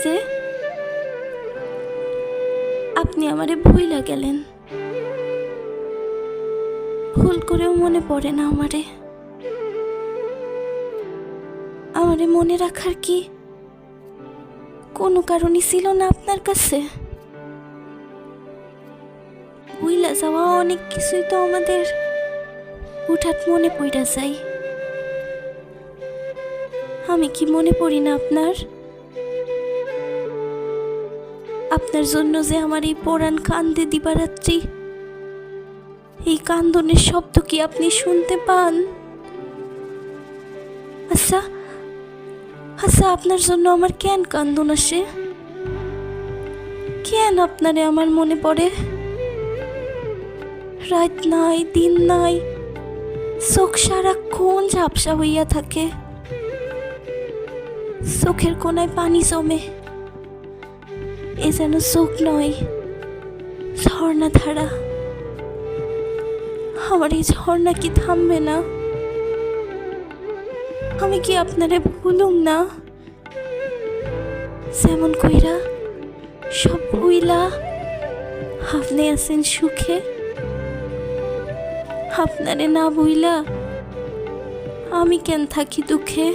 যে আপনি আমারে ভুইলা গেলেন, ভুল করেও মনে পড়ে না আমারে মনে রাখার কি কোনো কারণই ছিল না আপনার কাছে? ভুইলা যাওয়া অনেক কিছুই তো আমাদের হঠাৎ মনে পড়া যায়। আমি কি মনে পড়ি না আপনার জন্য যে আমার এই পরাণ কান্দে দিবারাত্রি, এই কান্দনের শব্দ কি আপনি শুনতে পান? আচ্ছা আপনার জন্য আমার কেন কান্দন আসে? কেন আপনারে আমার মনে পড়ে? রাত নাই দিন নাই, চোখ সারাক্ষণ ঝাপসা হইয়া থাকে, চোখের কোনায় পানি জমে, এ যেন চোখ নয়, ঝর্ণা ধারা। আমার এই ঝর্ণা কি থামবে না? আমি কি আপনারে ভুলুম না? যেমন কইরা সব ভুইলা আপনি আছেন সুখে, আপনারে না ভুইলা আমি কেন থাকি দুঃখে?